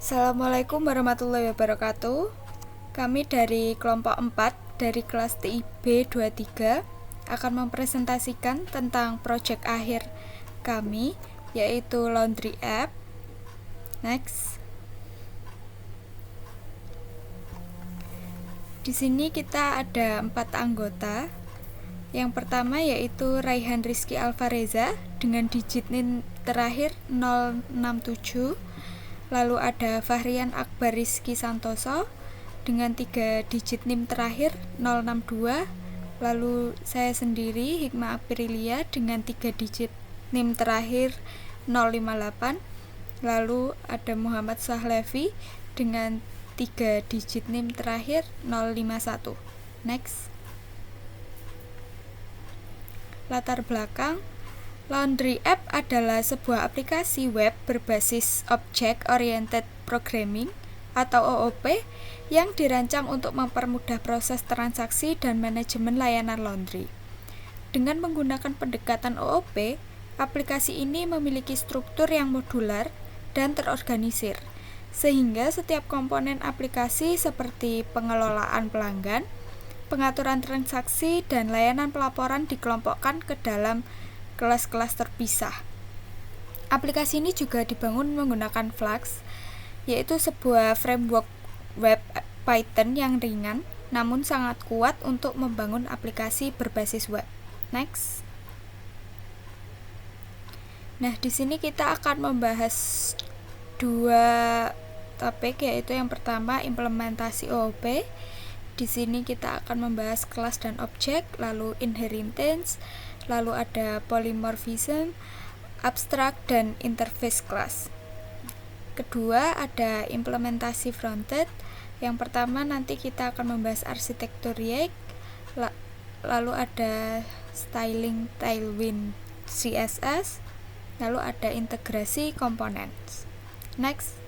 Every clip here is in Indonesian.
Assalamualaikum warahmatullahi wabarakatuh. Kami dari kelompok 4 dari kelas TIB 23 akan mempresentasikan tentang proyek akhir kami, yaitu Laundry App. Next. Di sini kita ada 4 anggota. Yang pertama yaitu Raihan Rizky Alvareza dengan digit NIN terakhir 067. Lalu ada Fahrian Akbar Rizky Santoso dengan 3 digit NIM terakhir 062. Lalu saya sendiri Hikmah Aprilia dengan 3 digit NIM terakhir 058. Lalu ada Muhammad Sahlevi dengan 3 digit NIM terakhir 051. Next. Latar belakang, Laundry App adalah sebuah aplikasi web berbasis Object Oriented Programming atau OOP yang dirancang untuk mempermudah proses transaksi dan manajemen layanan laundry. Dengan menggunakan pendekatan OOP, aplikasi ini memiliki struktur yang modular dan terorganisir, sehingga setiap komponen aplikasi seperti pengelolaan pelanggan, pengaturan transaksi, dan layanan pelaporan dikelompokkan ke dalam kelas-kelas terpisah. Aplikasi ini juga dibangun menggunakan Flux, yaitu sebuah framework web Python yang ringan namun sangat kuat untuk membangun aplikasi berbasis web. Next. Nah, di sini kita akan membahas dua topik, yaitu yang pertama implementasi OOP. Di sini kita akan membahas kelas dan objek, lalu inheritance, lalu ada polymorphism, abstract, dan interface class. Kedua ada implementasi frontend. Yang pertama nanti kita akan membahas arsitektur React, lalu ada styling Tailwind CSS, lalu ada integrasi components. Next.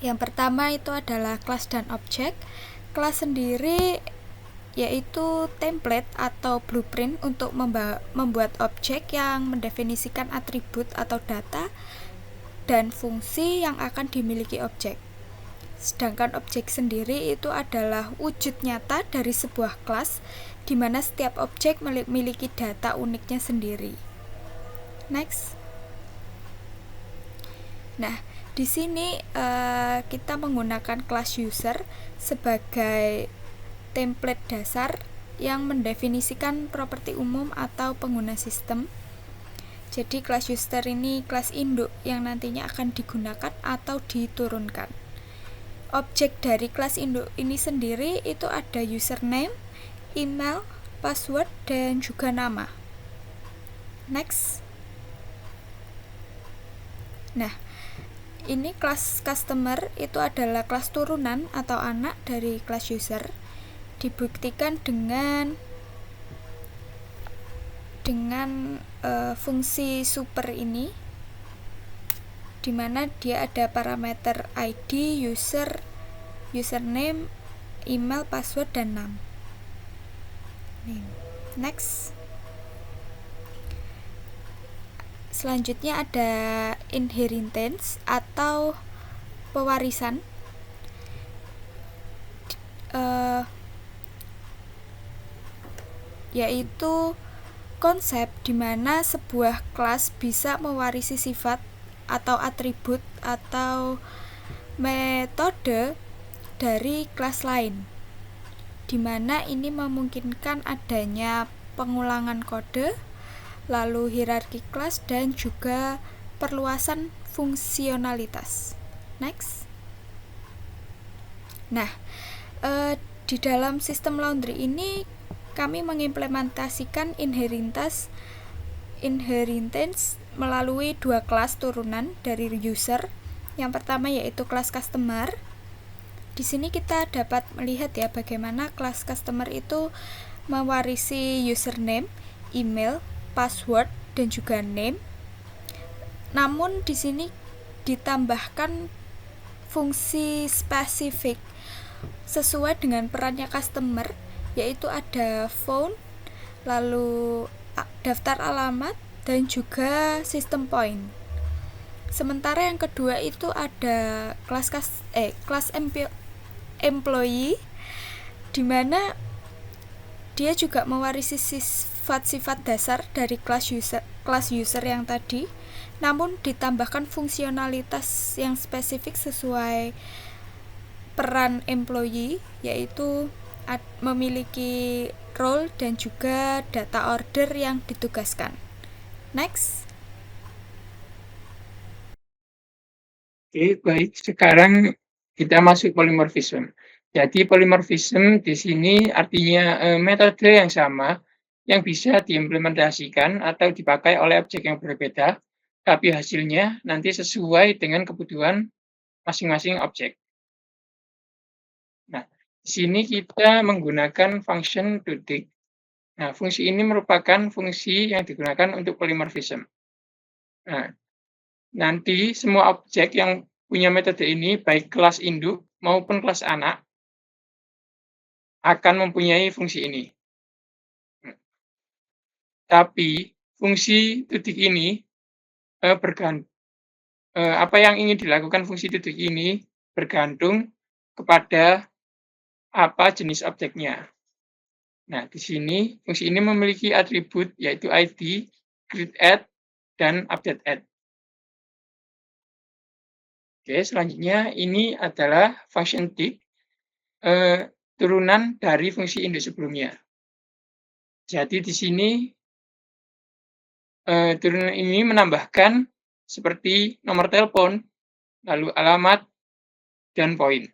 Yang pertama itu adalah kelas dan objek. Kelas sendiri yaitu template atau blueprint untuk membuat objek yang mendefinisikan atribut atau data dan fungsi yang akan dimiliki objek. Sedangkan objek sendiri itu adalah wujud nyata dari sebuah kelas di mana setiap objek memiliki data uniknya sendiri. Next. Nah, di sini kita menggunakan kelas user sebagai template dasar yang mendefinisikan properti umum atau pengguna sistem. Jadi kelas user ini kelas induk yang nantinya akan digunakan atau diturunkan. Objek dari kelas induk ini sendiri itu ada username, email, password, dan juga nama. Next. Nah, ini kelas customer itu adalah kelas turunan atau anak dari kelas user. Dibuktikan dengan fungsi super ini, di mana dia ada parameter ID, user, username, email, password, dan nama. Next. Selanjutnya ada inheritance atau pewarisan. Yaitu konsep di mana sebuah kelas bisa mewarisi sifat atau atribut atau metode dari kelas lain, di mana ini memungkinkan adanya pengulangan kode, lalu hierarki kelas, dan juga perluasan fungsionalitas. Next. Nah, di dalam sistem laundry ini kami mengimplementasikan inheritance melalui dua kelas turunan dari user. Yang pertama yaitu kelas customer. Di sini kita dapat melihat ya bagaimana kelas customer itu mewarisi username, email, password, dan juga name. Namun di sini ditambahkan fungsi spesifik sesuai dengan perannya customer, yaitu ada phone, lalu daftar alamat, dan juga system point. Sementara yang kedua itu ada kelas employee, di mana dia juga mewarisi sifat-sifat dasar dari kelas user yang tadi, namun ditambahkan fungsionalitas yang spesifik sesuai peran employee, yaitu memiliki role dan juga data order yang ditugaskan. Next. Oke, baik. Sekarang kita masuk polymorphism. Jadi polymorphism di sini artinya metode yang sama yang bisa diimplementasikan atau dipakai oleh objek yang berbeda, tapi hasilnya nanti sesuai dengan kebutuhan masing-masing objek. Nah, di sini kita menggunakan function toDict. Nah, fungsi ini merupakan fungsi yang digunakan untuk polymorphism. Nah, nanti semua objek yang punya metode ini, baik kelas induk maupun kelas anak, akan mempunyai fungsi ini. Tapi fungsi toDict ini apa yang ingin dilakukan fungsi toDict ini bergantung kepada apa jenis objeknya. Nah, di sini fungsi ini memiliki atribut yaitu ID, createAdd, dan updateAdd. Oke, selanjutnya ini adalah function tick, turunan dari fungsi induk sebelumnya. Jadi di sini turunan ini menambahkan seperti nomor telepon, lalu alamat, dan poin.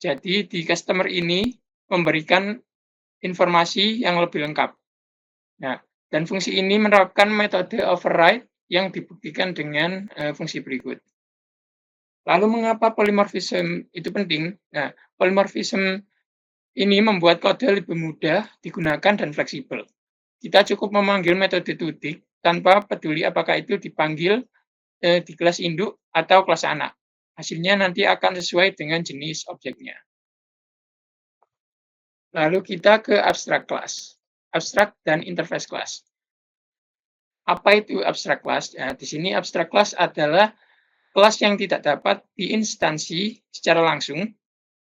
Jadi di customer ini memberikan informasi yang lebih lengkap. Nah, dan fungsi ini menerapkan metode override yang dibuktikan dengan fungsi berikut. Lalu mengapa polymorphism itu penting? Nah, polymorphism ini membuat kode lebih mudah digunakan dan fleksibel. Kita cukup memanggil metode toDict tanpa peduli apakah itu dipanggil di kelas induk atau kelas anak. Hasilnya nanti akan sesuai dengan jenis objeknya. Lalu kita ke abstract class, abstract dan interface class. Apa itu abstract class? Nah, di sini abstract class adalah kelas yang tidak dapat diinstansi secara langsung.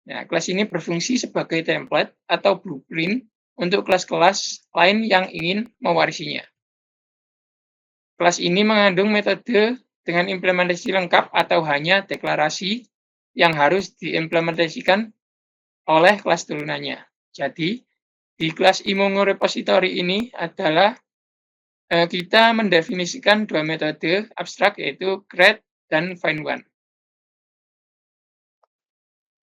Nah, kelas ini berfungsi sebagai template atau blueprint untuk kelas-kelas lain yang ingin mewarisinya. Kelas ini mengandung metode dengan implementasi lengkap atau hanya deklarasi yang harus diimplementasikan oleh kelas turunannya. Jadi, di kelas Imongo repository ini adalah kita mendefinisikan dua metode abstrak, yaitu create dan find one.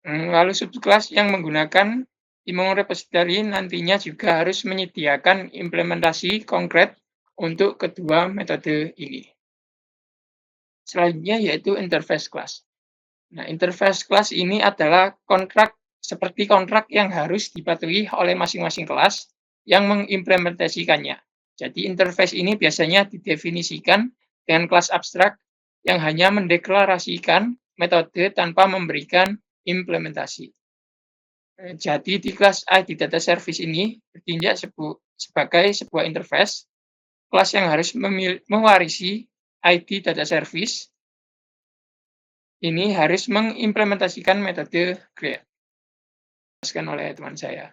Lalu subkelas yang menggunakan Imongo repository nantinya juga harus menyediakan implementasi konkret untuk kedua metode ini. Selanjutnya yaitu interface class. Nah, interface class ini adalah kontrak yang harus dipatuhi oleh masing-masing kelas yang mengimplementasikannya. Jadi interface ini biasanya didefinisikan dengan kelas abstrak yang hanya mendeklarasikan metode tanpa memberikan implementasi. Jadi di kelas ID Data Service ini bertindak sebagai sebuah interface, kelas yang harus mewarisi ID Data Service ini harus mengimplementasikan metode create. Dijelaskan oleh teman saya.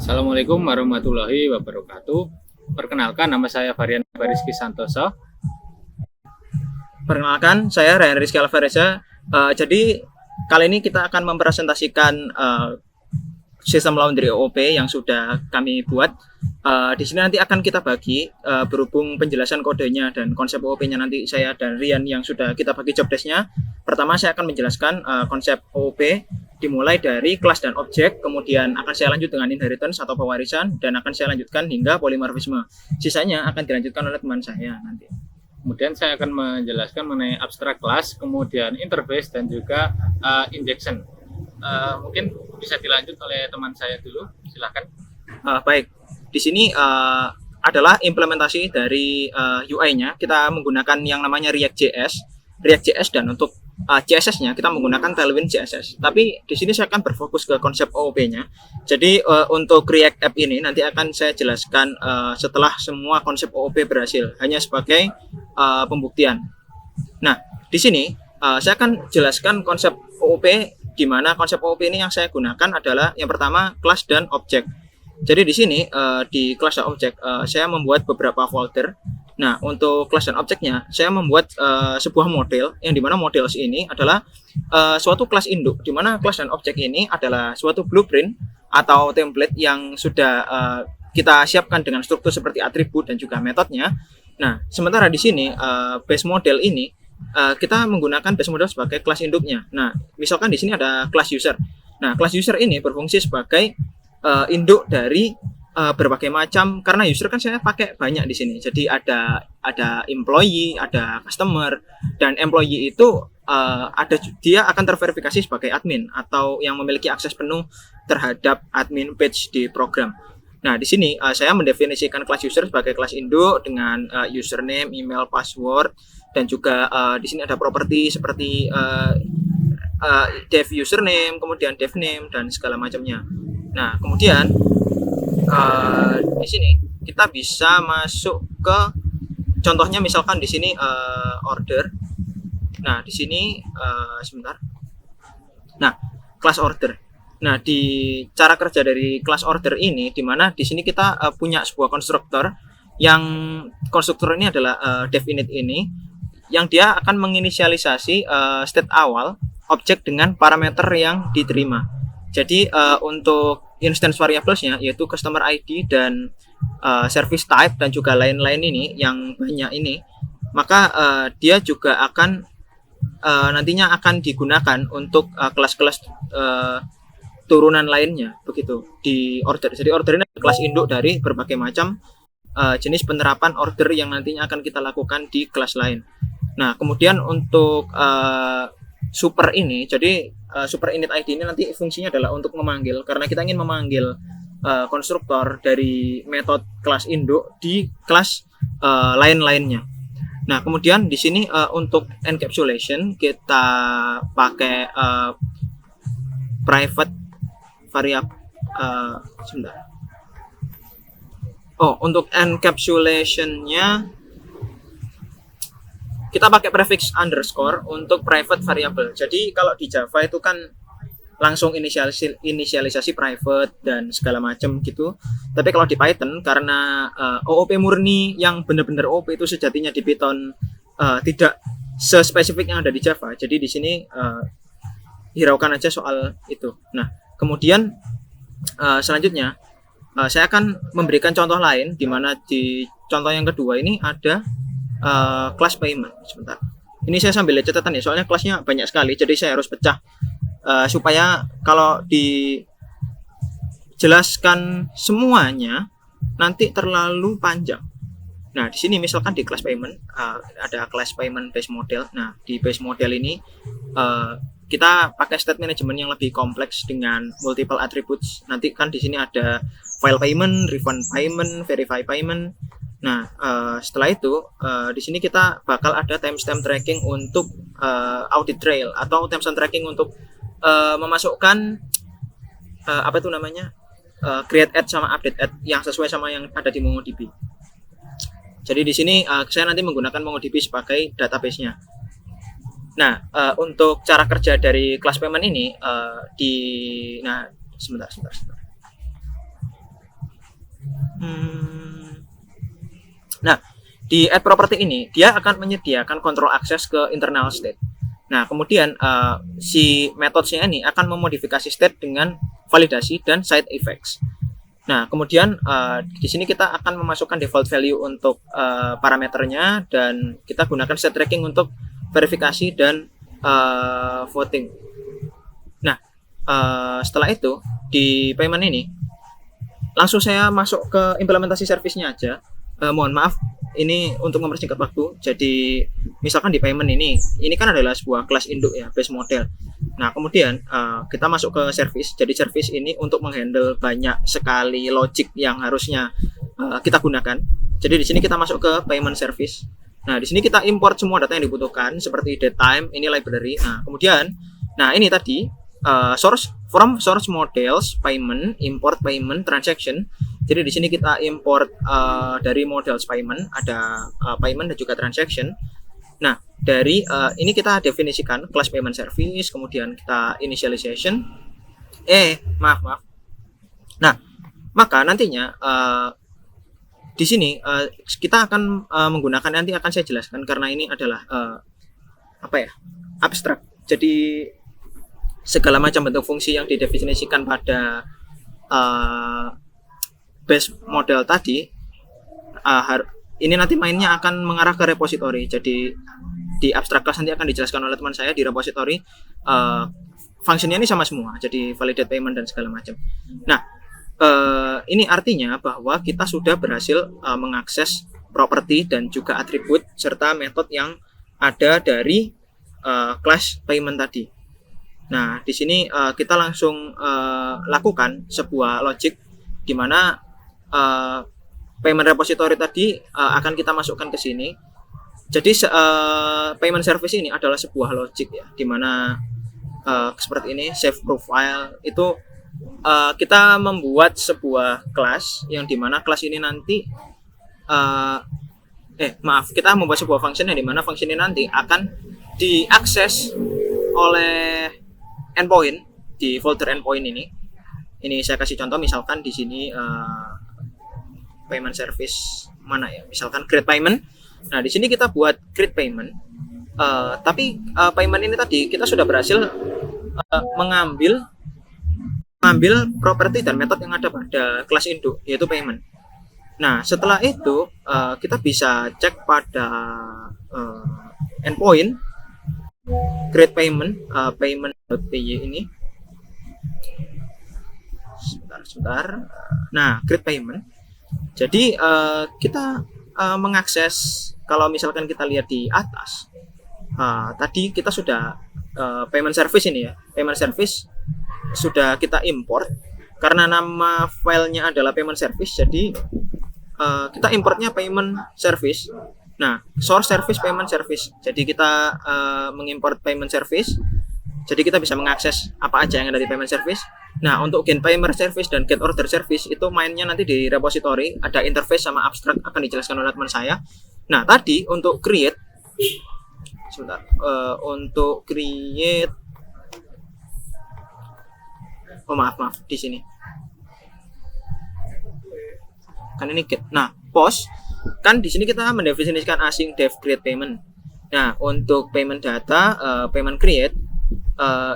Assalamualaikum warahmatullahi wabarakatuh. Perkenalkan, nama saya Varian Bariski Santoso. Perkenalkan, saya Ryan Rizky Alvareza. Jadi kali ini kita akan mempresentasikan sistem laundry OOP yang sudah kami buat. Di sini nanti akan kita bagi berhubung penjelasan kodenya dan konsep OOP-nya nanti saya dan Rian yang sudah kita bagi job desk-nya. Pertama saya akan menjelaskan konsep OOP dimulai dari kelas dan objek, kemudian akan saya lanjut dengan inheritance atau pewarisan, dan akan saya lanjutkan hingga polymorphisme. Sisanya akan dilanjutkan oleh teman saya nanti. Kemudian saya akan menjelaskan mengenai abstract class, kemudian interface, dan juga injection. Mungkin bisa dilanjut oleh teman saya dulu, silakan. Baik, di sini adalah implementasi dari UI-nya. Kita menggunakan yang namanya React.js, dan untuk CSS-nya kita menggunakan Tailwind CSS. Tapi di sini saya akan berfokus ke konsep OOP-nya. Jadi untuk React App ini nanti akan saya jelaskan setelah semua konsep OOP berhasil, hanya sebagai pembuktian. Nah, di sini saya akan jelaskan konsep OOP, di mana konsep OOP ini yang saya gunakan adalah yang pertama kelas dan objek. Jadi di sini di kelas dan objek saya membuat beberapa folder. Nah, untuk kelas dan objeknya saya membuat sebuah model, yang dimana model ini adalah suatu kelas induk, dimana kelas dan objek ini adalah suatu blueprint atau template yang sudah kita siapkan dengan struktur seperti atribut dan juga metodenya. Nah, sementara di sini base model ini kita menggunakan base model sebagai kelas induknya. Nah, misalkan di sini ada kelas user. Nah, kelas user ini berfungsi sebagai induk dari berbagai macam, karena user kan saya pakai banyak di sini. Jadi ada employee, ada customer, dan employee itu dia akan terverifikasi sebagai admin atau yang memiliki akses penuh terhadap admin page di program. Nah, di sini saya mendefinisikan kelas user sebagai kelas induk dengan username, email, password, dan juga di sini ada properti seperti dev username, kemudian dev name, dan segala macamnya. Nah, kemudian di sini kita bisa masuk ke contohnya, misalkan di sini order. Nah, di sini sebentar. Nah, class order. Nah, di cara kerja dari class order ini, di mana di sini kita punya sebuah konstruktor, yang konstruktor ini adalah definite ini, yang dia akan menginisialisasi state awal objek dengan parameter yang diterima. Jadi untuk instance variablesnya, yaitu customer ID dan service type dan juga lain-lain ini yang banyak ini, maka dia juga akan nantinya akan digunakan untuk kelas-kelas turunan lainnya, begitu di order. Jadi order ini kelas induk dari berbagai macam jenis penerapan order yang nantinya akan kita lakukan di kelas lain. Nah, kemudian untuk super ini, jadi super init ID ini nanti fungsinya adalah untuk memanggil, karena kita ingin memanggil konstruktor dari metode kelas induk di kelas lain-lainnya. Nah, kemudian di sini untuk encapsulation kita pakai private variable. Sebentar. Oh, untuk encapsulation-nya kita pakai prefix underscore untuk private variable. Jadi kalau di Java itu kan langsung inisialisasi private dan segala macam gitu. Tapi kalau di Python, karena OOP murni yang benar-benar OOP itu sejatinya di Python tidak sespesifik yang ada di Java. Jadi di sini hiraukan aja soal itu. Nah, kemudian selanjutnya saya akan memberikan contoh lain, di mana di contoh yang kedua ini ada class payment. Sebentar, ini saya sambil lihat catatan ya, soalnya kelasnya banyak sekali, jadi saya harus pecah supaya kalau dijelaskan semuanya nanti terlalu panjang. Nah, di sini misalkan di class payment ada class payment base model. Nah, di base model ini kita pakai state management yang lebih kompleks dengan multiple attributes. Nanti kan di sini ada file payment, refund payment, verify payment. Nah, setelah itu di sini kita bakal ada timestamp tracking untuk audit trail, atau timestamp tracking untuk memasukkan apa itu namanya, create add sama update add yang sesuai sama yang ada di MongoDB. Jadi di sini saya nanti menggunakan MongoDB sebagai database-nya. Nah, untuk cara kerja dari class payment ini nah sebentar. Nah, di add property ini dia akan menyediakan control access ke internal state. Nah, kemudian si metodenya ini akan memodifikasi state dengan validasi dan side effects. Nah, kemudian di sini kita akan memasukkan default value untuk parameternya, dan kita gunakan state tracking untuk verifikasi dan voting. Nah, setelah itu di payment ini langsung saya masuk ke implementasi service-nya aja. Mohon maaf, ini untuk mempersingkat waktu. Jadi misalkan di payment ini kan adalah sebuah kelas induk ya, base model. Nah, kemudian kita masuk ke service. Jadi service ini untuk menghandle banyak sekali logic yang harusnya kita gunakan. Jadi di sini kita masuk ke payment service. Nah, di sini kita import semua data yang dibutuhkan seperti datetime, ini library. Nah, kemudian ini tadi source models payment, import payment transaction. Jadi di sini kita import dari models payment, ada payment dan juga transaction. Nah, dari ini kita definisikan class payment service, kemudian kita initialization. Maaf. Nah, maka nantinya di sini kita akan menggunakan, nanti akan saya jelaskan karena ini adalah abstrak. Jadi segala macam bentuk fungsi yang didefinisikan pada base model tadi ini nanti mainnya akan mengarah ke repository. Jadi di abstract class nanti akan dijelaskan oleh teman saya di repository. Fungsinya ini sama semua, jadi validate payment dan segala macam. Nah, ini artinya bahwa kita sudah berhasil mengakses properti dan juga atribut serta metode yang ada dari class payment tadi. Nah, di sini kita langsung lakukan sebuah logic di mana payment repository tadi akan kita masukkan ke sini. Jadi payment service ini adalah sebuah logic ya, di mana seperti ini, save profile itu kita membuat sebuah kelas yang dimana kelas ini nanti kita membuat sebuah function yang dimana function ini nanti akan diakses oleh endpoint di folder endpoint ini. Ini saya kasih contoh, misalkan di sini payment service mana ya, misalkan create payment. Nah, di sini kita buat create payment, tapi payment ini tadi kita sudah berhasil mengambil properti dan metode yang ada pada kelas induk, yaitu payment. Nah, setelah itu kita bisa cek pada endpoint create payment, payment.py ini. Sebentar. Nah, create payment. Jadi kita mengakses, kalau misalkan kita lihat di atas, tadi kita sudah payment service ini ya, payment service sudah kita import karena nama filenya adalah payment service. Jadi kita importnya payment service. Nah, source service payment service. Jadi kita mengimport payment service. Jadi kita bisa mengakses apa aja yang ada di payment service. Nah, untuk get payment service dan get order service itu mainnya nanti di repository, ada interface sama abstract, akan dijelaskan oleh teman saya. Nah, tadi untuk create maaf di sini kan ini get. Nah, post kan di sini kita mendefinisikan async def create payment. Nah, untuk payment data, payment create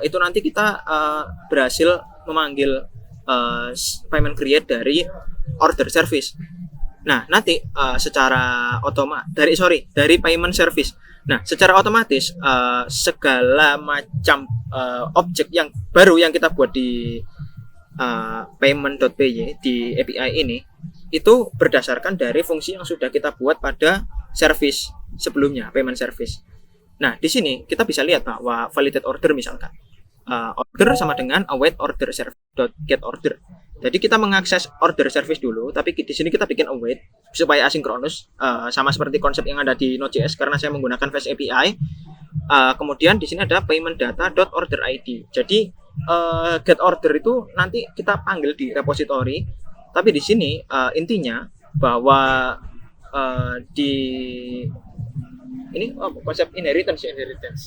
itu nanti kita berhasil memanggil payment create dari order service. Nah, nanti secara dari payment service. Nah, secara otomatis segala macam objek yang baru yang kita buat di payment.py di API ini itu berdasarkan dari fungsi yang sudah kita buat pada service sebelumnya, payment service. Nah, di sini kita bisa lihat bahwa validate order misalkan order sama dengan await order service.get order. Jadi kita mengakses order service dulu, tapi di sini kita bikin await supaya asinkronus, sama seperti konsep yang ada di Node.js karena saya menggunakan Fast API. Kemudian di sini ada payment data.order ID. Jadi get order itu nanti kita panggil di repository, tapi di sini intinya bahwa di ini konsep inheritance.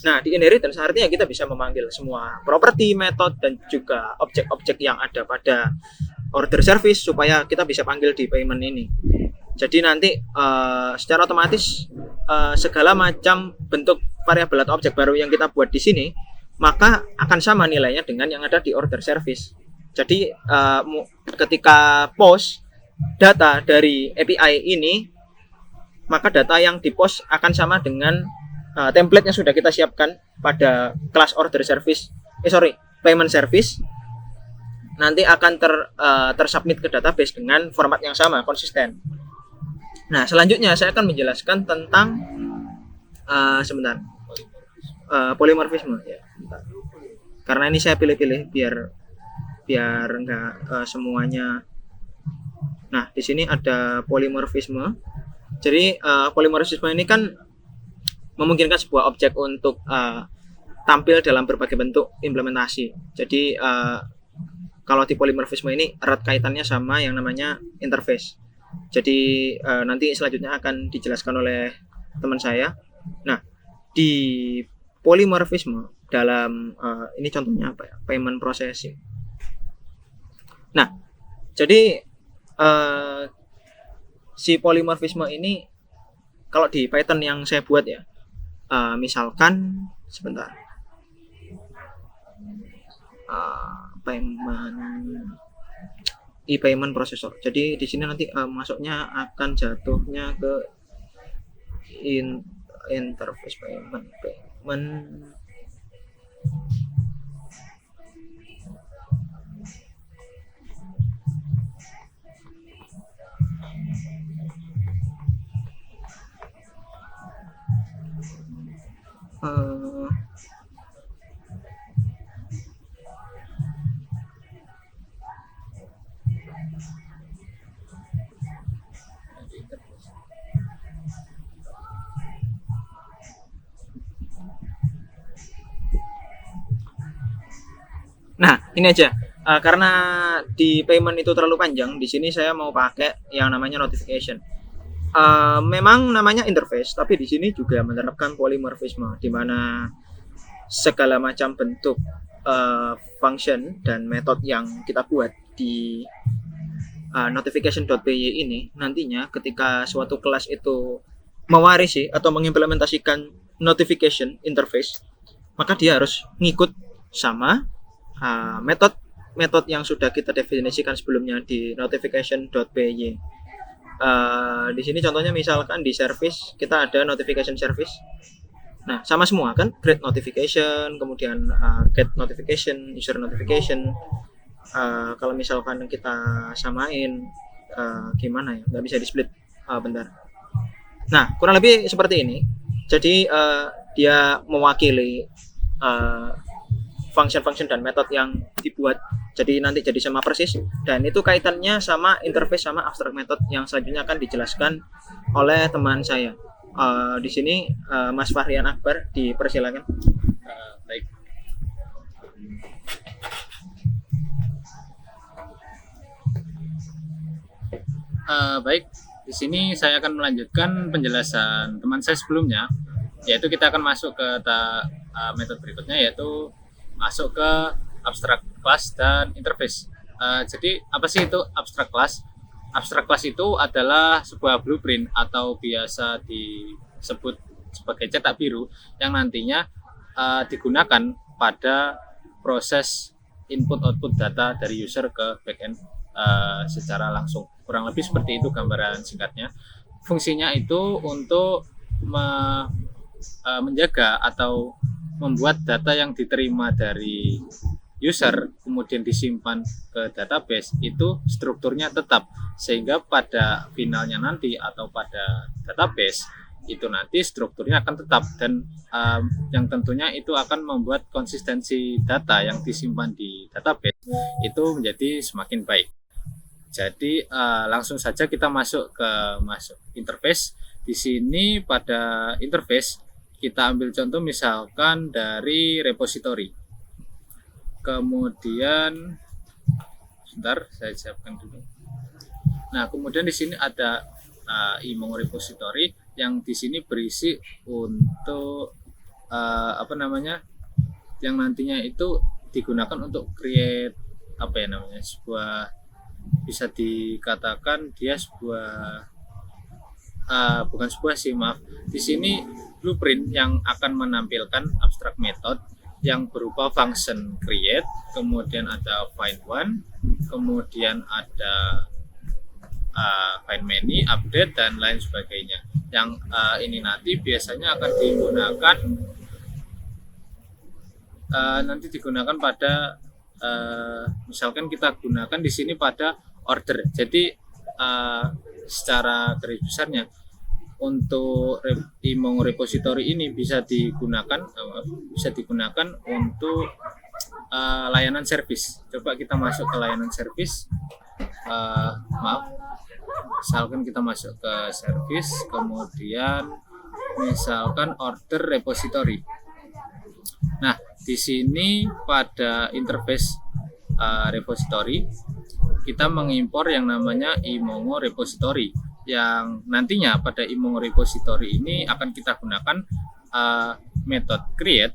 Nah, di inheritance artinya kita bisa memanggil semua properti, method, dan juga objek-objek yang ada pada order service supaya kita bisa panggil di payment ini. Jadi nanti secara otomatis segala macam bentuk variabel atau objek baru yang kita buat di sini maka akan sama nilainya dengan yang ada di order service. Jadi ketika post data dari API ini, maka data yang di post akan sama dengan template yang sudah kita siapkan pada kelas order service, payment service. Nanti akan tersubmit ke database dengan format yang sama, konsisten. Nah, selanjutnya saya akan menjelaskan tentang polymorphisme ya. Karena ini saya pilih-pilih biar enggak semuanya. Nah, di sini ada polymorphisme. Jadi polymorphisme ini kan memungkinkan sebuah objek untuk tampil dalam berbagai bentuk implementasi. Jadi kalau di polimorfisme ini erat kaitannya sama yang namanya interface. Jadi nanti selanjutnya akan dijelaskan oleh teman saya. Nah, di polimorfisme dalam ini contohnya apa ya? Payment processing. Nah, jadi si polimorfisme ini kalau di Python yang saya buat ya, misalkan sebentar, payment processor. Jadi di sini nanti masuknya akan jatuhnya ke interface payment. Nah, ini aja. Karena di payment itu terlalu panjang, di sini saya mau pakai yang namanya notification. Memang namanya interface, tapi di sini juga menerapkan polymorphisme, di mana segala macam bentuk function dan metode yang kita buat di notification.py ini nantinya ketika suatu kelas itu mewarisi atau mengimplementasikan notification interface, maka dia harus ngikut sama metode yang sudah kita definisikan sebelumnya di notification.py. Di sini contohnya misalkan di service kita ada notification service. Nah, sama semua kan, create notification, kemudian get notification, user notification. Kalau misalkan kita samain gimana ya, nggak bisa di split. Bentar. Nah, kurang lebih seperti ini. Jadi dia mewakili function-function dan metode yang dibuat, jadi nanti jadi sama persis, dan itu kaitannya sama interface sama abstract method yang selanjutnya akan dijelaskan oleh teman saya. Di sini Mas Fahrian Akbar, dipersilakan. Baik. Baik, di sini saya akan melanjutkan penjelasan teman saya sebelumnya, yaitu kita akan masuk ke metode berikutnya, yaitu masuk ke abstract class dan interface. Jadi apa sih itu abstract class? Abstract class itu adalah sebuah blueprint atau biasa disebut sebagai cetak biru yang nantinya digunakan pada proses input-output data dari user ke backend secara langsung. Kurang lebih seperti itu gambaran singkatnya. Fungsinya itu untuk menjaga atau membuat data yang diterima dari user kemudian disimpan ke database itu strukturnya tetap, sehingga pada finalnya nanti atau pada database itu nanti strukturnya akan tetap, dan yang tentunya itu akan membuat konsistensi data yang disimpan di database itu menjadi semakin baik. Jadi langsung saja kita masuk interface. Di sini pada interface kita ambil contoh misalkan dari repository. Kemudian sebentar saya siapkan dulu. Nah, kemudian di sini ada Imong repository yang di sini berisi untuk yang nantinya itu digunakan untuk create sebuah, bisa dikatakan dia sebuah bukan sebuah sih, maaf. Di sini blueprint yang akan menampilkan abstract method yang berupa function create, kemudian ada find one, kemudian ada find many, update, dan lain sebagainya. Yang ini nanti biasanya akan digunakan pada misalkan kita gunakan di sini pada order. Jadi secara garis besarnya untuk Imong repository ini bisa digunakan untuk layanan service. Coba kita masuk ke layanan service. Misalkan kita masuk ke service, kemudian misalkan order repository. Nah, di sini pada interface repository kita mengimpor yang namanya imongo repository, yang nantinya pada imongo repository ini akan kita gunakan method create,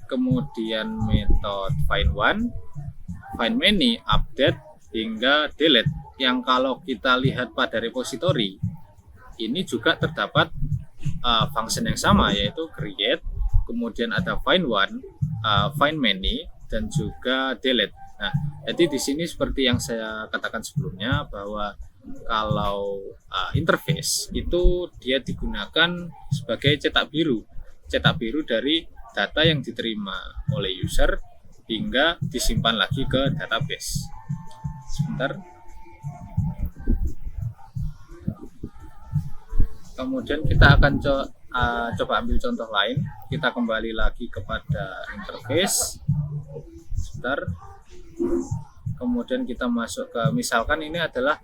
kemudian method find one, find many, update, hingga delete. Yang kalau kita lihat pada repository ini juga terdapat function yang sama, yaitu create, kemudian ada find one, find many, dan juga delete. Nah, jadi di sini seperti yang saya katakan sebelumnya bahwa kalau interface itu dia digunakan sebagai cetak biru dari data yang diterima oleh user hingga disimpan lagi ke database. Sebentar. Kemudian kita akan coba ambil contoh lain. Kita kembali lagi kepada interface. Sebentar. Kemudian kita masuk ke, misalkan ini adalah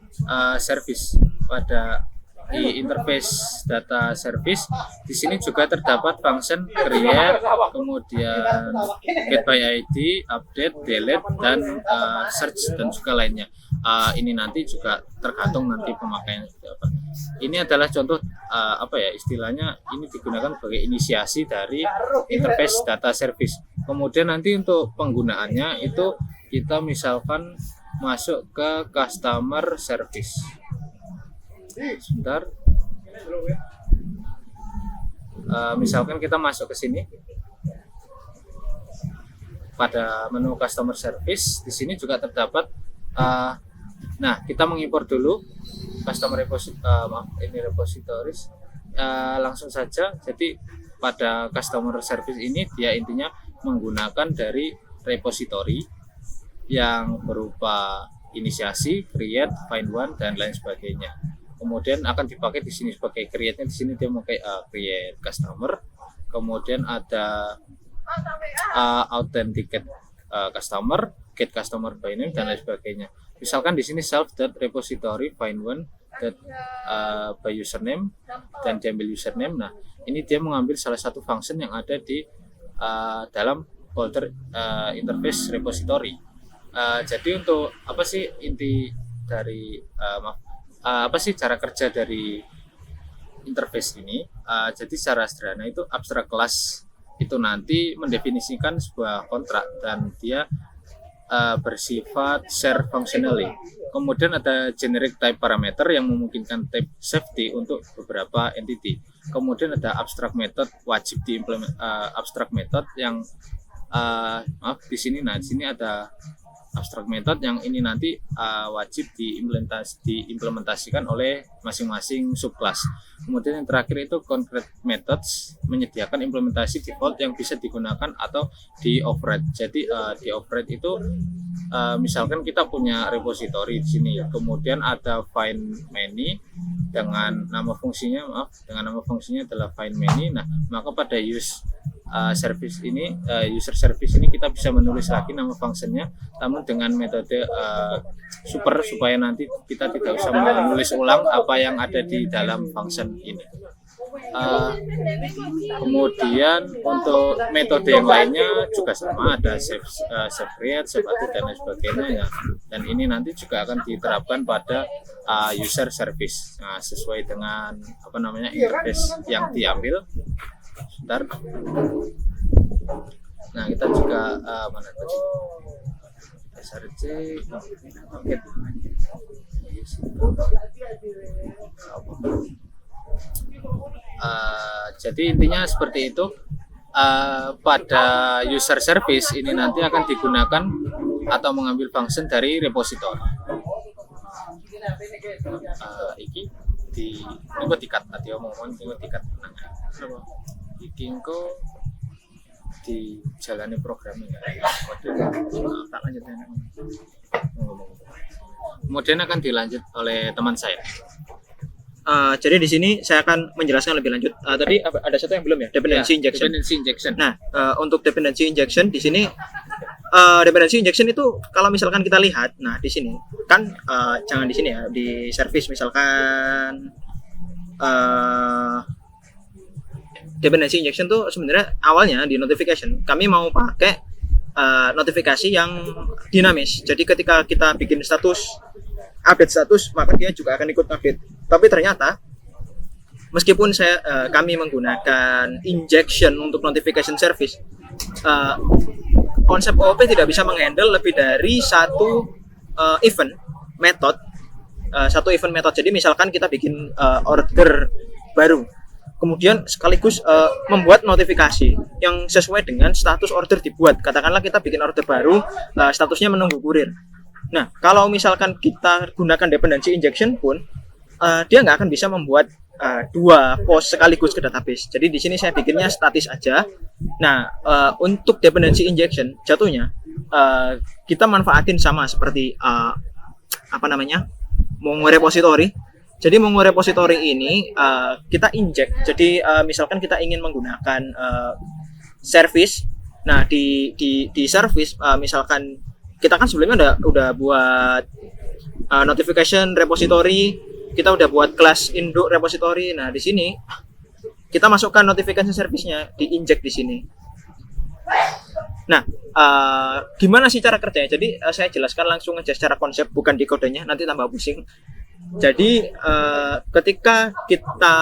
service. Pada di interface data service, di sini juga terdapat function create, kemudian get by ID, update, delete, dan search, dan juga lainnya. Ini nanti juga tergantung nanti pemakaian seperti apa. Ini adalah contoh istilahnya ini digunakan sebagai inisiasi dari interface data service. Kemudian nanti untuk penggunaannya itu kita misalkan masuk ke customer service. Sebentar. Misalkan kita masuk ke sini pada menu customer service, di sini juga terdapat. Nah, kita mengimpor dulu customer repositories. Langsung saja. Jadi pada customer service ini dia intinya menggunakan dari repository yang berupa inisiasi, create, find one, dan lain sebagainya. Kemudian akan dipakai di sini sebagai create-nya, di sini dia memakai create customer, kemudian ada authenticate customer, get customer by name, dan lain sebagainya. Misalkan di sini self.repository find one by username dan diambil username. Nah, ini dia mengambil salah satu function yang ada di dalam folder interface repository. Jadi untuk apa sih inti dari apa sih cara kerja dari interface ini? Jadi secara sederhana itu abstract class itu nanti mendefinisikan sebuah kontrak dan dia bersifat share functionally. Kemudian ada generic type parameter yang memungkinkan type safety untuk beberapa entity. Kemudian ada abstract method wajib abstract method yang di sini. Nah, di sini ada abstract method yang ini nanti wajib diimplementasikan oleh masing-masing subclass. Kemudian yang terakhir itu concrete methods, menyediakan implementasi default yang bisa digunakan atau di override. Jadi di override itu misalkan kita punya repository di sini, kemudian ada find many dengan nama fungsinya adalah find many. Nah, maka pada service ini user service ini kita bisa menulis lagi nama functionnya, namun dengan metode super supaya nanti kita tidak usah menulis ulang apa yang ada di dalam function ini. Kemudian untuk metode yang lainnya juga sama, ada save create, save update, dan lain sebagainya ya. Dan ini nanti juga akan diterapkan pada user service sesuai dengan interface yang diambil. Sebentar. Nah, kita juga mana tadi? SRC. Oke. Jadi intinya seperti itu. Pada user service ini nanti akan digunakan atau mengambil function dari repository. Iki di dikat atau ngomong dikat menang. Iki engko di jalani programnya tak lanjut kemudian akan dilanjut oleh teman saya. Jadi di sini saya akan menjelaskan lebih lanjut. Tadi ada satu yang belum ya, dependency injection. Nah, untuk dependency injection di sini dependency injection itu kalau misalkan kita lihat, nah di sini kan jangan di sini ya, di service misalkan dependency injection tuh sebenarnya awalnya di notification kami mau pakai notifikasi yang dinamis. Jadi ketika kita bikin update status, maka dia juga akan ikut update. Tapi ternyata meskipun kami menggunakan injection untuk notification service, konsep OOP tidak bisa menghandle lebih dari satu event method. Jadi misalkan kita bikin order baru, kemudian sekaligus membuat notifikasi yang sesuai dengan status order dibuat. Katakanlah kita bikin order baru, statusnya menunggu kurir. Nah, kalau misalkan kita gunakan dependency injection pun, dia nggak akan bisa membuat dua post sekaligus ke database. Jadi di sini saya bikinnya statis aja. Nah, untuk dependency injection jatuhnya kita manfaatin sama seperti Mongo repository. Jadi Mongo repository ini kita inject. Jadi misalkan kita ingin menggunakan service. Nah, di service misalkan kita kan sebelumnya udah buat notification repository, kita udah buat kelas induk repository. Nah, di sini kita masukkan notification service-nya, di-inject di sini. Nah, gimana sih cara kerjanya? Jadi saya jelaskan langsung aja secara konsep, bukan di kodenya, nanti tambah pusing. Jadi ketika kita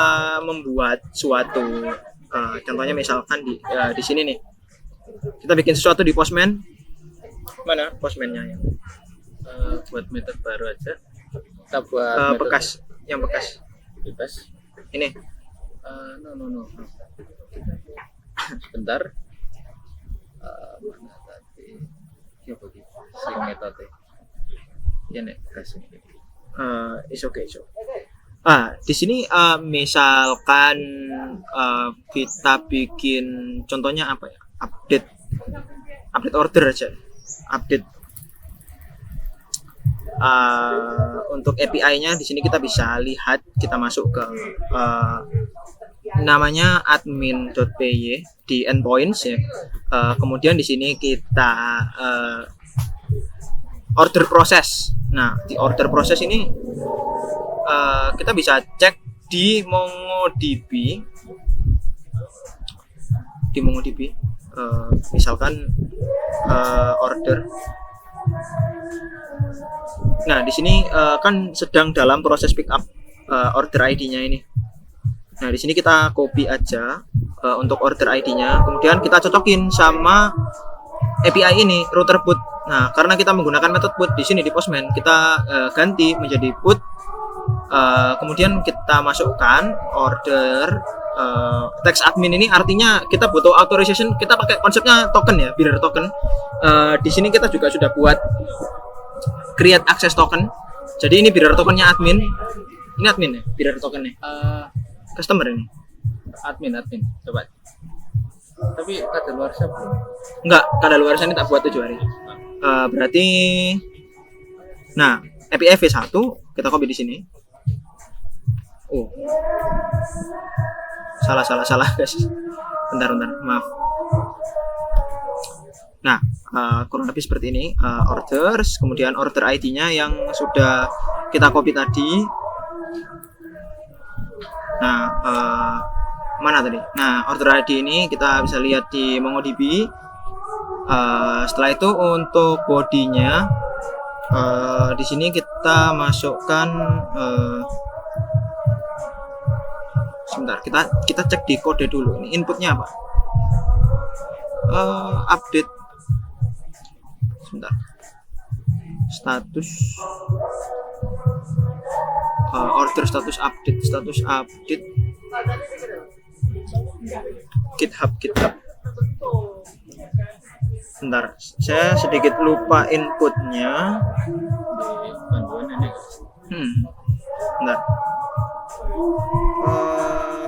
membuat suatu, contohnya misalkan di sini nih, kita bikin sesuatu di Postman. Mana Postman-nya ya? Buat method baru aja. Kita buat bekas. bebas. Ini. No. Bentar. Mana tadi? Ya begitu. Sing metode. Ya nek kasih. Is okay. Di sini misalkan kita bikin contohnya apa ya? Update order aja. Update untuk API-nya di sini kita bisa lihat, kita masuk ke namanya admin.py di endpoints ya. Kemudian di sini kita order process. Nah, di order process ini kita bisa cek di MongoDB. Misalkan order. Nah, di sini kan sedang dalam proses pick up order ID-nya ini. Nah, di sini kita copy aja untuk order ID-nya, kemudian kita cocokin sama API ini, router put. Nah, karena kita menggunakan metode put di sini di Postman, kita ganti menjadi put. Kemudian kita masukkan order text admin ini, artinya kita butuh authorization, kita pakai konsepnya token ya, bearer token. Di sini kita juga sudah buat create access token. Jadi ini bearer tokennya admin. Ini admin ya, bearer tokennya. Customer ini. Admin. Coba. Tapi kadaluarsa belum. Enggak, kadaluarsa ini tak buat 7 hari. Berarti nah, API V1 kita copy di sini. Oh. Salah guys. Bentar, maaf. Nah, kurang lebih seperti ini, orders, kemudian order ID-nya yang sudah kita copy tadi. Nah, mana tadi? Nah, order ID ini kita bisa lihat di MongoDB. Setelah itu untuk bodinya, di sini kita masukkan. Sebentar, kita cek di kode dulu. Ini inputnya apa? Update. Sebentar. Status. Order status update. GitHub. Bentar, saya sedikit lupa inputnya. Bentar.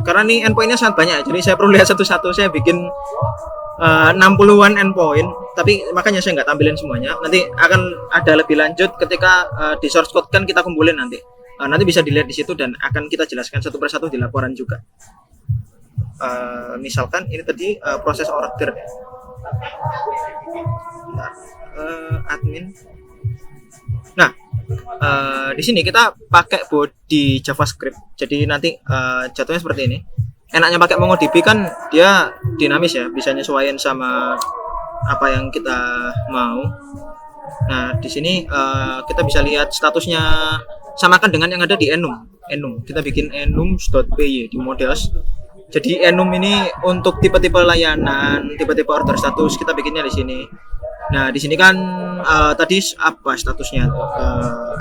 Karena nih endpointnya sangat banyak, jadi saya perlu lihat satu-satu. Saya bikin 60-an endpoint, tapi makanya saya nggak tampilin semuanya. Nanti akan ada lebih lanjut ketika di source code kan kita kumpulin nanti. Nanti bisa dilihat di situ dan akan kita jelaskan satu persatu di laporan juga. Misalkan ini tadi proses order. Admin. Nah, di sini kita pakai body JavaScript. Jadi nanti jatuhnya seperti ini. enaknya pakai MongoDB kan dia dinamis ya, bisa nyesuaiin sama apa yang kita mau. Nah, di sini kita bisa lihat statusnya samakan dengan yang ada di Enum. Kita bikin enums.py di models. Jadi Enum ini untuk tipe-tipe layanan, tipe-tipe order status kita bikinnya di sini. Nah, di sini kan tadi apa statusnya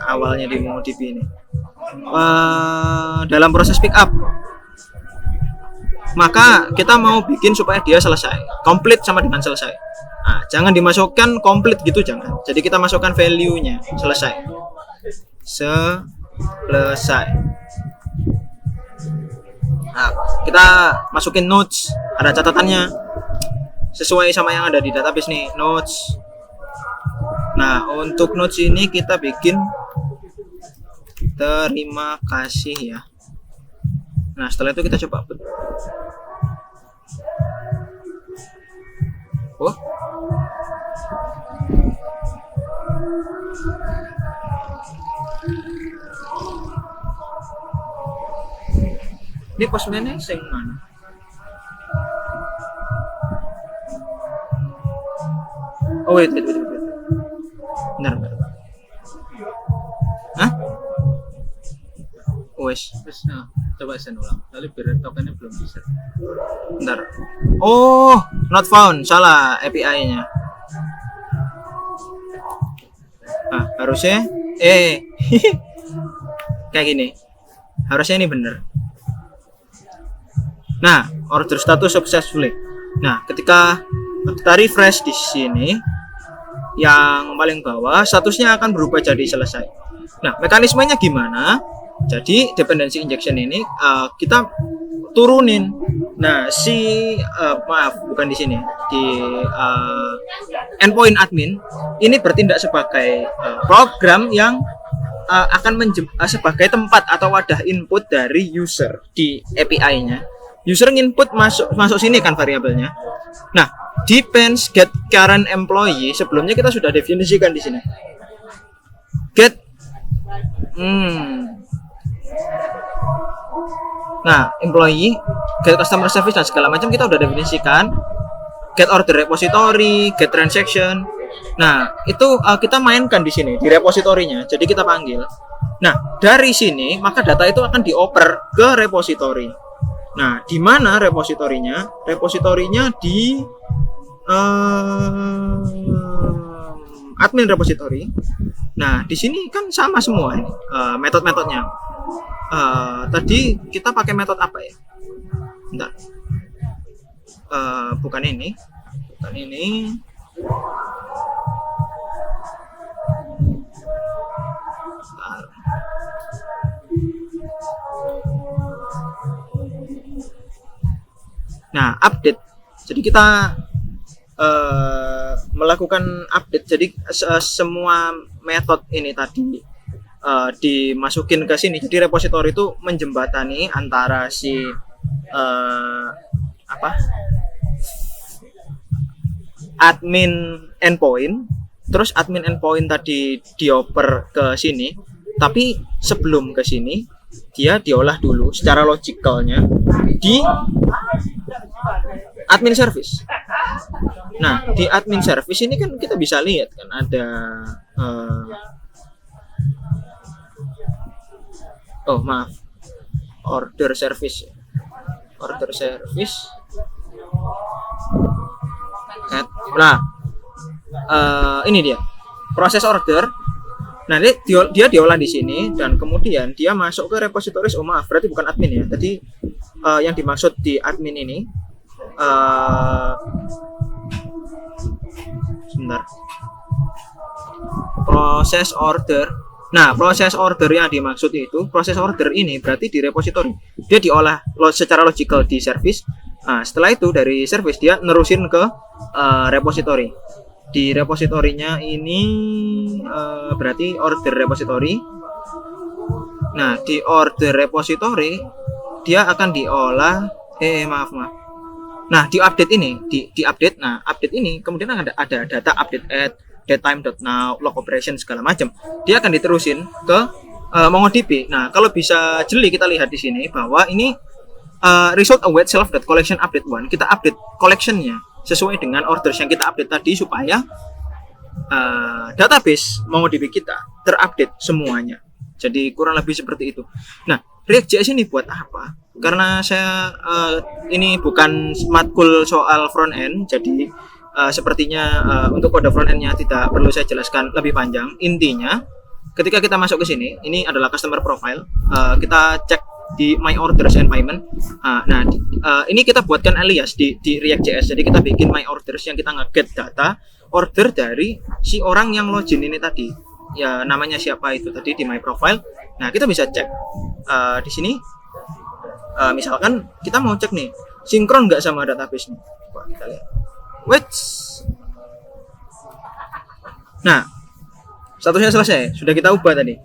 awalnya di MongoDB ini? Dalam proses pick up. Maka kita mau bikin supaya dia selesai, komplit sama dengan selesai. Nah, jangan dimasukkan komplit gitu, jangan. Jadi kita masukkan value-nya selesai. Selesai. Nah, kita masukin notes, ada catatannya sesuai sama yang ada di database nih, notes. Nah, untuk notes ini kita bikin terima kasih ya. Nah, setelah itu kita coba put. Oh. Ini postman-nya sing mana? Oh wait. Benar. Hah? Wes. Nah, coba send ulang. Kali biar tokennya belum bisa. Bentar. Oh, not found. Salah API-nya. Nah, harusnya kayak gini. Harusnya ini bener. Nah, order status successfully. Nah, ketika kita refresh di sini, yang paling bawah statusnya akan berubah jadi selesai. Nah, mekanismenya gimana? Jadi dependency injection ini kita turunin. Nah, bukan di sini, di endpoint admin ini bertindak sebagai program yang akan sebagai tempat atau wadah input dari user di API-nya. User input masuk sini kan variabelnya. Nah, depends get current employee sebelumnya kita sudah definisikan di sini. Get Nah, employee, get customer service dan segala macam kita udah definisikan. Get order repository, get transaction. Nah, itu kita mainkan di sini di repositorinya. Jadi kita panggil. Nah, dari sini maka data itu akan dioper ke repository. Nah, di mana repositorinya? Repositorinya di admin repository. Nah, di sini kan sama semua ini metode-metodenya. Tadi kita pakai metode apa ya? Bentar. Bukan ini. Bentar. Nah, update. Jadi kita melakukan update. Jadi semua metode ini tadi dimasukin ke sini. Jadi repository itu menjembatani antara si admin endpoint, terus admin endpoint tadi dioper ke sini. Tapi sebelum ke sini dia diolah dulu secara logikalnya di admin service. Nah, di admin service ini kan kita bisa lihat kan ada order service. Nah, ini dia proses order. Nah, dia diolah di sini dan kemudian dia masuk ke repository. Oh maaf, berarti bukan admin ya. Tadi yang dimaksud di admin ini sebentar. Proses order. Nah, proses order yang dimaksud itu, proses order ini berarti di repository. Dia diolah secara logical di service. Nah, setelah itu dari service dia nerusin ke repository. Di repositorinya ini berarti order repository. Nah, di order repository dia akan diolah maaf. Nah, di update ini, di update. Nah, update ini kemudian ada data update at datetime.now, log operation segala macam. Dia akan diterusin ke MongoDB. Nah, kalau bisa jeli kita lihat di sini bahwa ini result await self.collection update 1, kita update collectionnya sesuai dengan orders yang kita update tadi supaya database MongoDB kita terupdate semuanya. Jadi kurang lebih seperti itu. Nah, React.js ini buat apa? Karena saya ini bukan matkul soal front end, jadi sepertinya untuk kode front end-nya tidak perlu saya jelaskan lebih panjang. Intinya, ketika kita masuk ke sini, ini adalah customer profile. Kita cek di my orders and payment. Ini kita buatkan alias di React.js. Jadi kita bikin my orders yang kita nge-get data order dari si orang yang login ini tadi. Ya namanya siapa itu tadi di my profile. Nah, kita bisa cek di sini. Misalkan kita mau cek nih, sinkron nggak sama database nih. Coba kita lihat. Wait. Nah, statusnya selesai, sudah kita ubah tadi.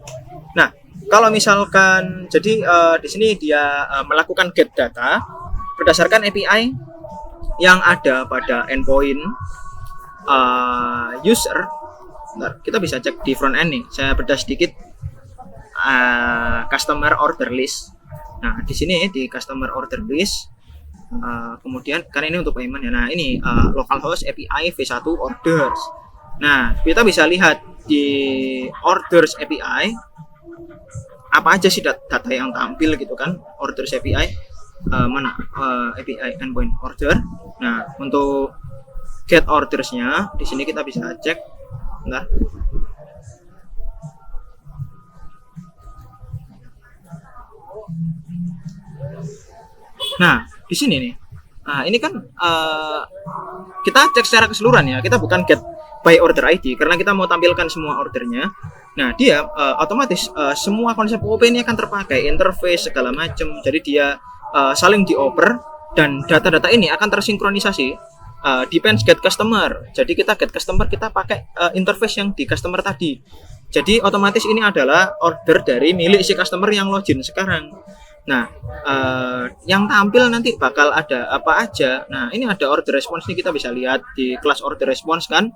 Nah, kalau misalkan jadi di sini dia melakukan get data berdasarkan API yang ada pada endpoint user. Bentar, kita bisa cek di front end nih. Saya bedah sedikit customer order list. Nah, di sini di customer order list, kemudian kan ini untuk payment ya. Nah, ini localhost API v1 orders. Nah, kita bisa lihat di orders API apa aja sih data yang tampil gitu kan. Orders API mana API endpoint order. Nah, untuk get ordersnya di sini kita bisa cek. Nah, di sini nih. Nah, ini kan kita cek secara keseluruhan ya. Kita bukan get by order ID karena kita mau tampilkan semua ordernya. Nah, dia otomatis semua konsep OOP ini akan terpakai, interface segala macam. Jadi dia saling dioper dan data-data ini akan tersinkronisasi. Depends get customer. Jadi kita get customer, kita pakai interface yang di customer tadi. Jadi otomatis ini adalah order dari milik si customer yang login sekarang. Nah, yang tampil nanti bakal ada apa aja. Nah, ini ada order response nih, kita bisa lihat di kelas order response kan.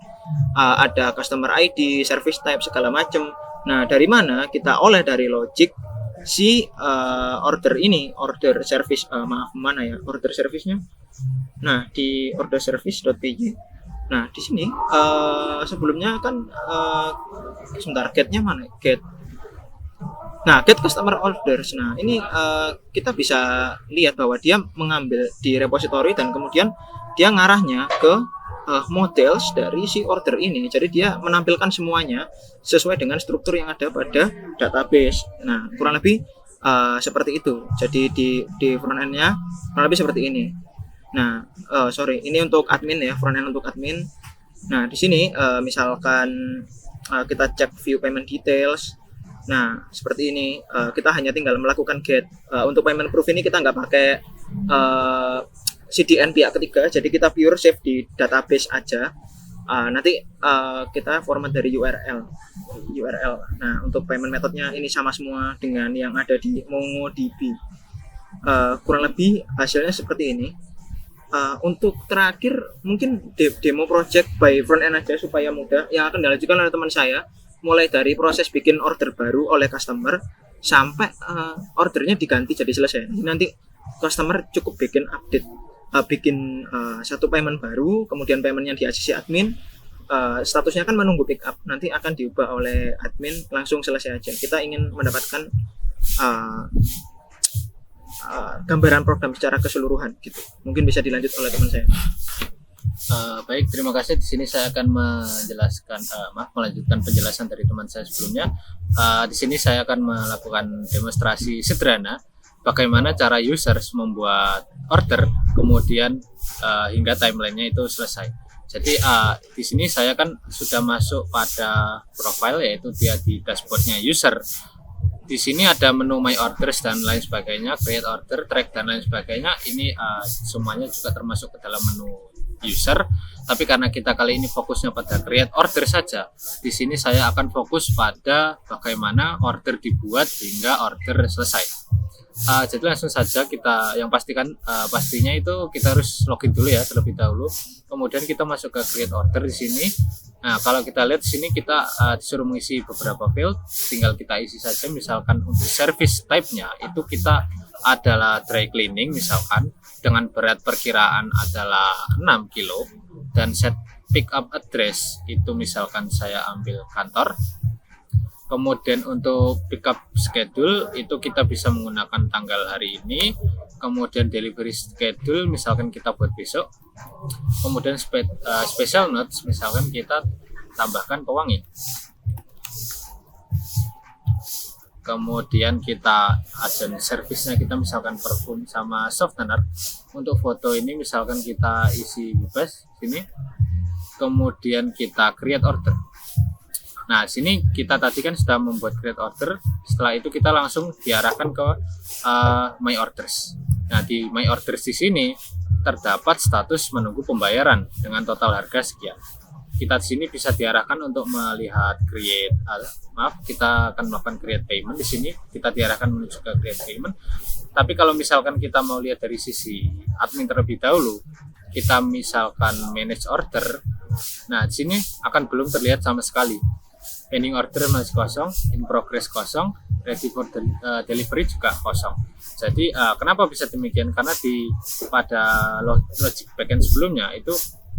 Ada customer ID, service type segala macam. Nah, dari mana? Kita oleh dari logic si order ini, order service mana ya order service-nya. Nah, di order service.py. Nah, di sini sebelumnya kan sebentar, get-nya mana? Get. Nah, get customer orders. Nah, ini kita bisa lihat bahwa dia mengambil di repository dan kemudian dia ngarahnya ke models dari si order ini. Jadi dia menampilkan semuanya sesuai dengan struktur yang ada pada database. Nah, kurang lebih seperti itu. Jadi di front end-nya kurang lebih seperti ini. Nah, ini untuk admin ya, front end untuk admin. Nah, di sini misalkan kita cek view payment details. Nah, seperti ini kita hanya tinggal melakukan get. Untuk payment proof ini kita nggak pakai CDN pihak ketiga, jadi kita pure save di database aja. Nanti kita format dari URL. Nah, untuk payment methodnya ini sama semua dengan yang ada di MongoDB. Kurang lebih hasilnya seperti ini. Untuk terakhir mungkin demo project by front end aja supaya mudah, yang akan dilanjutkan oleh teman saya, mulai dari proses bikin order baru oleh customer sampai ordernya diganti jadi selesai. Nanti customer cukup bikin update, bikin satu payment baru, kemudian paymentnya di ACC admin, statusnya kan menunggu pick up, nanti akan diubah oleh admin, langsung selesai aja. Kita ingin mendapatkan gambaran program secara keseluruhan gitu. Mungkin bisa dilanjut oleh teman saya. Baik, terima kasih. Di sini saya akan melanjutkan penjelasan dari teman saya sebelumnya. Di sini saya akan melakukan demonstrasi sederhana bagaimana cara users membuat order, kemudian hingga timelinenya itu selesai. Jadi di sini saya kan sudah masuk pada profile, yaitu dia di dashboardnya user. Di sini ada menu my orders dan lain sebagainya, create order, track dan lain sebagainya. Ini semuanya juga termasuk ke dalam menu user. Tapi karena kita kali ini fokusnya pada create order saja, di sini saya akan fokus pada bagaimana order dibuat hingga order selesai. Jadi langsung saja kita pastinya itu kita harus login dulu ya terlebih dahulu. Kemudian kita masuk ke create order di sini. Nah, kalau kita lihat di sini kita disuruh mengisi beberapa field, tinggal kita isi saja. Misalkan untuk service type-nya itu kita adalah dry cleaning misalkan dengan berat perkiraan adalah 6 kilo dan set pick up address itu misalkan saya ambil kantor. Kemudian untuk pick up schedule itu kita bisa menggunakan tanggal hari ini. Kemudian delivery schedule misalkan kita buat besok. Kemudian special notes misalkan kita tambahkan pewangi. Kemudian kita agent service-nya kita misalkan parfum sama softener. Untuk foto ini misalkan kita isi bebas sini. Kemudian kita create order. Nah, sini kita tadi kan sudah membuat create order. Setelah itu kita langsung diarahkan ke my orders. Nah, di my orders di sini terdapat status menunggu pembayaran dengan total harga sekian. Kita di sini bisa diarahkan untuk melihat kita akan melakukan create payment di sini. Kita diarahkan menuju ke create payment. Tapi kalau misalkan kita mau lihat dari sisi admin terlebih dahulu, kita misalkan manage order. Nah, di sini akan belum terlihat sama sekali. Pending order masih kosong, in progress kosong, ready for delivery juga kosong. Jadi kenapa bisa demikian? Karena pada logic backend sebelumnya itu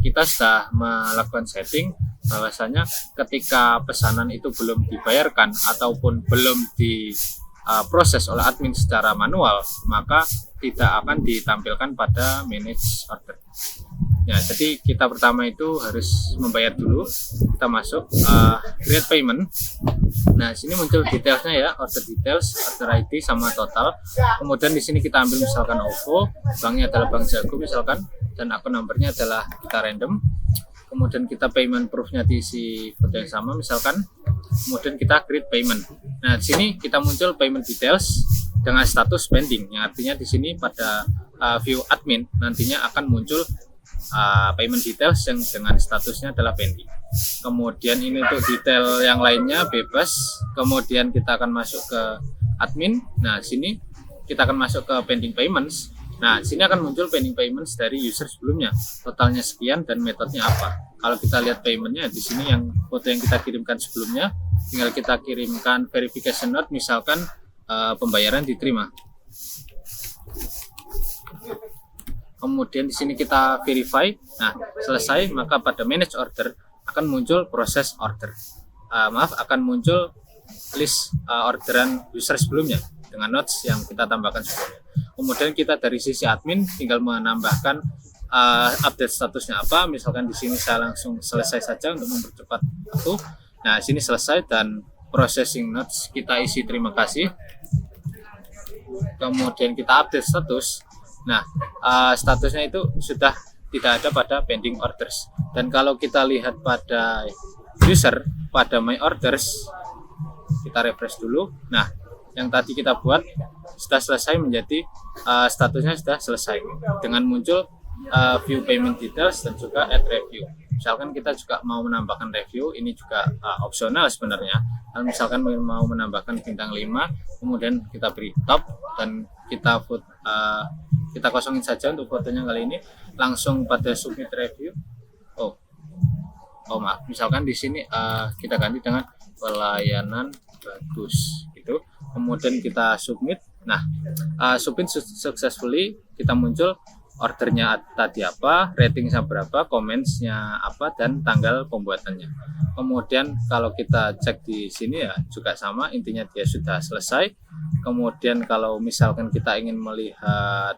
kita sudah melakukan setting bahwasanya ketika pesanan itu belum dibayarkan ataupun belum diproses oleh admin secara manual, maka tidak akan ditampilkan pada manage order. Ya, jadi kita pertama itu harus membayar dulu. Kita masuk create payment. Nah, sini muncul detailsnya ya, order details, order ID sama total. Kemudian di sini kita ambil misalkan OVO, banknya adalah Bank Jago misalkan, dan akun nomornya adalah kita random. Kemudian kita payment proof-nya diisi foto yang sama misalkan. Kemudian kita create payment. Nah, di sini kita muncul payment details dengan status pending, yang artinya di sini pada view admin nantinya akan muncul payment details yang dengan statusnya adalah pending. Kemudian ini untuk detail yang lainnya bebas. Kemudian kita akan masuk ke admin. Nah, sini kita akan masuk ke pending payments. Nah, sini akan muncul pending payments dari user sebelumnya. Totalnya sekian dan metodenya apa. Kalau kita lihat paymentnya di sini yang foto yang kita kirimkan sebelumnya, tinggal kita kirimkan verification note misalkan pembayaran diterima. Kemudian di sini kita verify. Nah, selesai, maka pada manage order akan muncul proses order. Akan muncul list orderan user sebelumnya dengan notes yang kita tambahkan sebelumnya. Kemudian kita dari sisi admin tinggal menambahkan update statusnya apa. Misalkan di sini saya langsung selesai saja untuk mempercepat waktu. Nah, sini selesai dan processing notes kita isi terima kasih. Kemudian kita update status. Nah, statusnya itu sudah tidak ada pada pending orders. Dan kalau kita lihat pada user, pada my orders, kita refresh dulu. Nah, yang tadi kita buat sudah selesai menjadi statusnya sudah selesai dengan muncul view payment details dan juga add review. Misalkan kita juga mau menambahkan review, ini juga opsional sebenarnya. Kalau misalkan mau menambahkan bintang 5, kemudian kita beri top dan kita kosongin saja untuk fotonya kali ini. Langsung pada submit review. Maaf, misalkan di sini kita ganti dengan pelayanan bagus gitu. Kemudian kita submit. Nah, submit successfully, kita muncul ordernya tadi apa, ratingnya berapa, comments-nya apa, dan tanggal pembuatannya. Kemudian kalau kita cek di sini ya juga sama, intinya dia sudah selesai. Kemudian kalau misalkan kita ingin melihat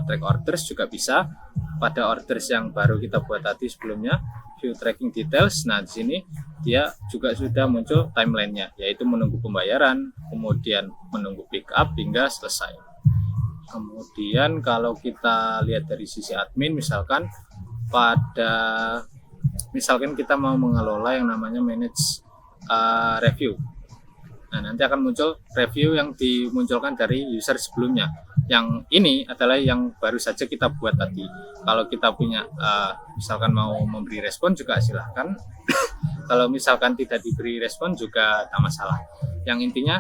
track orders juga bisa pada orders yang baru kita buat tadi sebelumnya, view tracking details. Nah, di sini dia juga sudah muncul timelinenya, yaitu menunggu pembayaran, kemudian menunggu pick up hingga selesai. Kemudian kalau kita lihat dari sisi admin, misalkan kita mau mengelola yang namanya manage review. Nah, nanti akan muncul review yang dimunculkan dari user sebelumnya. Yang ini adalah yang baru saja kita buat tadi. Kalau kita punya misalkan mau memberi respon juga silahkan. Kalau misalkan tidak diberi respon juga tak masalah. Yang intinya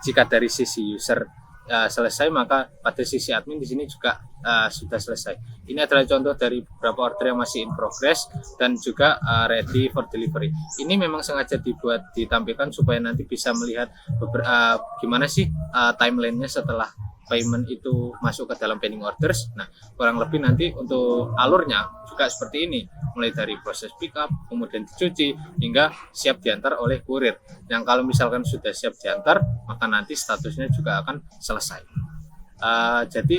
jika dari sisi user selesai, maka pada sisi admin di sini juga sudah selesai. Ini adalah contoh dari beberapa order yang masih in progress dan juga ready for delivery. Ini memang sengaja ditampilkan supaya nanti bisa melihat gimana sih timelinenya setelah payment itu masuk ke dalam pending orders. Nah, kurang lebih nanti untuk alurnya juga seperti ini, mulai dari proses pick up, kemudian dicuci, hingga siap diantar oleh kurir. Yang kalau misalkan sudah siap diantar, maka nanti statusnya juga akan selesai. Jadi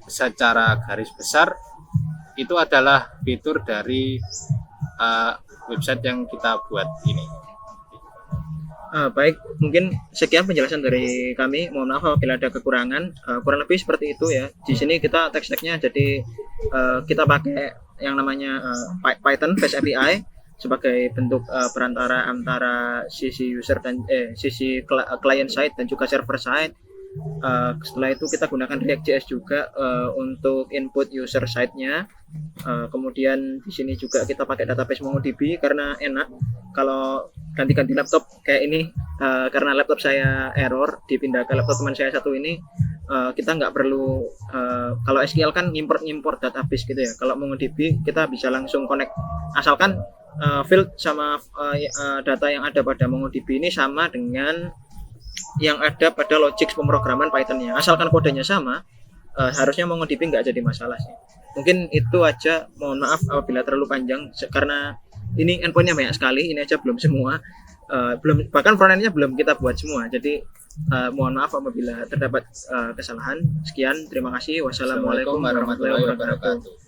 secara garis besar itu adalah fitur dari website yang kita buat ini. Baik, mungkin sekian penjelasan dari kami. Mohon maaf apabila ada kekurangan. Kurang lebih seperti itu ya. Di sini kita teks-teksnya jadi kita pakai yang namanya Python Fast API sebagai bentuk perantara antara sisi user dan sisi client side dan juga server side. Setelah itu kita gunakan React.js juga untuk input user side-nya. Kemudian di sini juga kita pakai database MongoDB karena enak kalau ganti-ganti laptop kayak ini, karena laptop saya error dipindah ke laptop teman saya satu ini, kita nggak perlu kalau SQL kan import database gitu ya. Kalau MongoDB kita bisa langsung connect asalkan field sama data yang ada pada MongoDB ini sama dengan yang ada pada logic pemrograman Python-nya. Asalkan kodenya sama, harusnya MongoDB nggak jadi masalah sih. Mungkin itu aja. Mohon maaf apabila terlalu panjang karena ini endpoint-nya banyak sekali. Ini aja belum semua, bahkan front-end-nya belum kita buat semua. Jadi mohon maaf apabila terdapat kesalahan. Sekian, terima kasih. Wassalamualaikum warahmatullahi wabarakatuh.